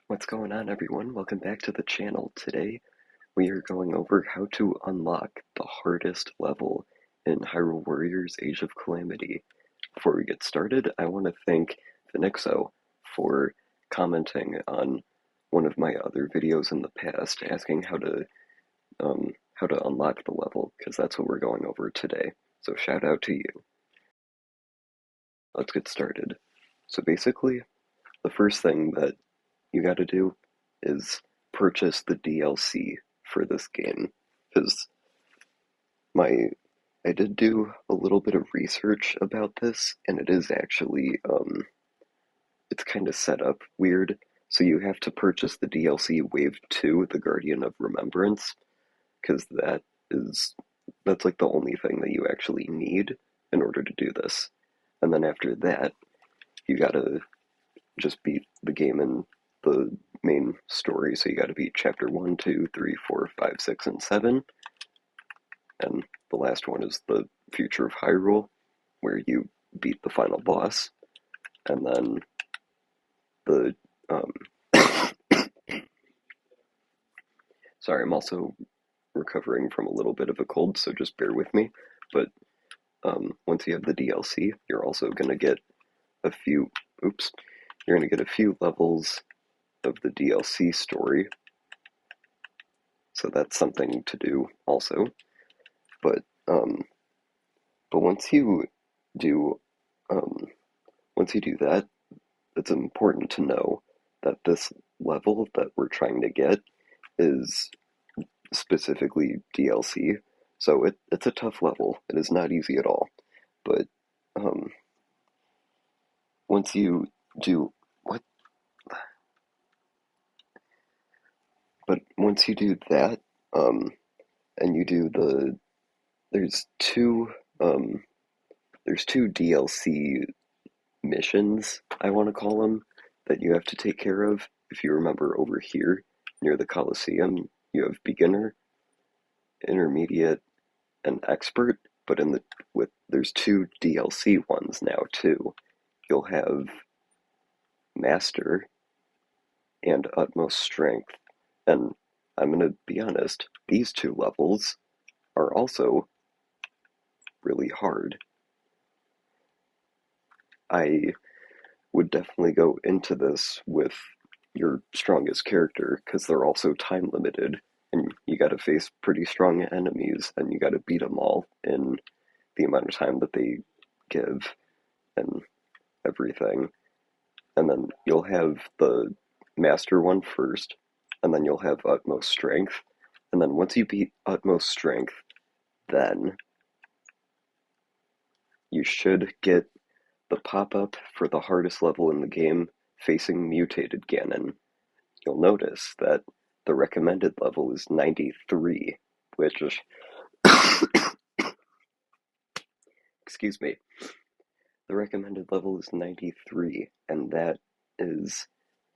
What's going on, everyone? Welcome back to the channel. Today we are going over how to unlock the hardest level in Hyrule Warriors Age of Calamity. Before we get started, I want to thank Vinixo for commenting on one of my other videos in the past asking how to unlock the level, because that's what we're going over today. So shout out to you. Let's get started. So basically, the first thing that you got to do is purchase the DLC for this game, because I did do a little bit of research about this, and it is actually it's kind of set up weird. So you have to purchase the DLC Wave 2, The Guardian of Remembrance, because that's like the only thing that you actually need in order to do this. And then after that, you gotta just beat the game in the main story. So you gotta beat chapter 1, 2, 3, 4, 5, 6, and 7. And the last one is the Future of Hyrule, where you beat the final boss. And then the sorry, I'm also recovering from a little bit of a cold, so just bear with me. But once you have the DLC, you're also gonna get a few. Oops, you're gonna get a few levels of the DLC story. So that's something to do also. But once you do that, it's important to know that this level that we're trying to get is specifically DLC. So it's a tough level. It is not easy at all. But um, once you do what? But once you do that, and you do there's two um, there's two DLC missions, I want to call them, that you have to take care of. If you remember over here near the Colosseum, you have beginner, intermediate, and expert, but there's two DLC ones now too. You'll have master and utmost strength. And I'm going to be honest, these two levels are also really hard. I would definitely go into this with your strongest character because they're also time limited, and you got to face pretty strong enemies, and you got to beat them all in the amount of time that they give and everything. And then you'll have the master one first, and then you'll have utmost strength. And then once you beat utmost strength, then you should get the pop-up for the hardest level in the game facing mutated Ganon. You'll notice that the recommended level is 93, which is, excuse me, the recommended level is 93, and that is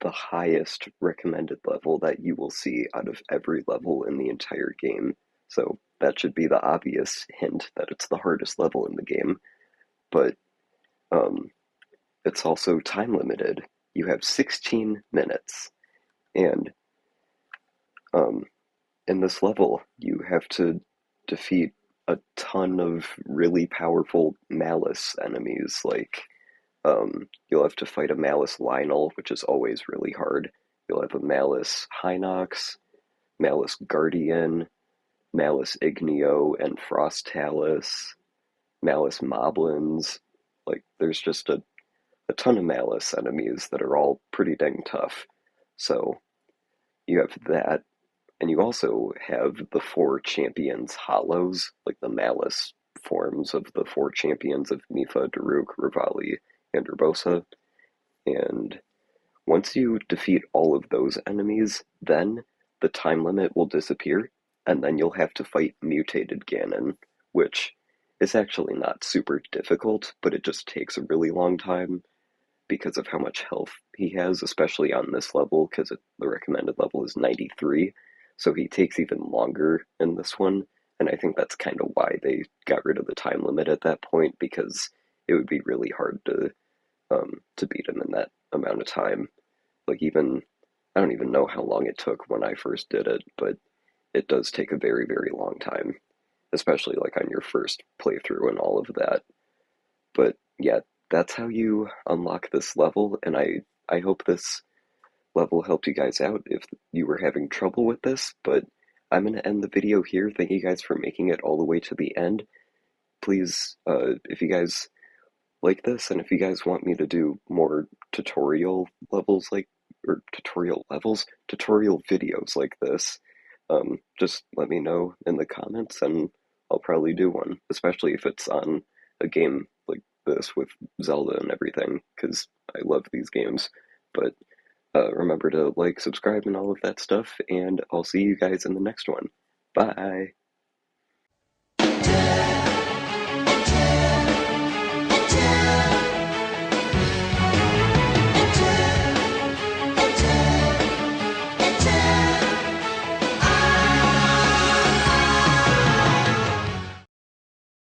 the highest recommended level that you will see out of every level in the entire game. So that should be the obvious hint that it's the hardest level in the game. But um, it's also time limited. You have 16 minutes, and um, in this level, you have to defeat a ton of really powerful Malice enemies. Like, you'll have to fight a Malice Lionel, which is always really hard. You'll have a Malice Hinox, Malice Guardian, Malice Igneo and Frost Talus, Malice Moblins. Like, there's just a ton of Malice enemies that are all pretty dang tough. So, you have that. And you also have the four champions hollows, like the Malice forms of the four champions of Mipha, Daruk, Revali, and Urbosa. And once you defeat all of those enemies, then the time limit will disappear, and then you'll have to fight mutated Ganon, which is actually not super difficult, but it just takes a really long time because of how much health he has, especially on this level, because the recommended level is 93. So he takes even longer in this one, and I think that's kind of why they got rid of the time limit at that point, because it would be really hard to beat him in that amount of time. Like, even I don't even know how long it took when I first did it, but it does take a very, very long time, especially like on your first playthrough and all of that. But yeah, that's how you unlock this level, and I hope this level helped you guys out if you were having trouble with this, but I'm going to end the video here. Thank you guys for making it all the way to the end. Please, if you guys like this, and if you guys want me to do more tutorial levels tutorial videos like this, just let me know in the comments and I'll probably do one, especially if it's on a game like this with Zelda and everything, because I love these games. But remember to like, subscribe, and all of that stuff, and I'll see you guys in the next one. Bye!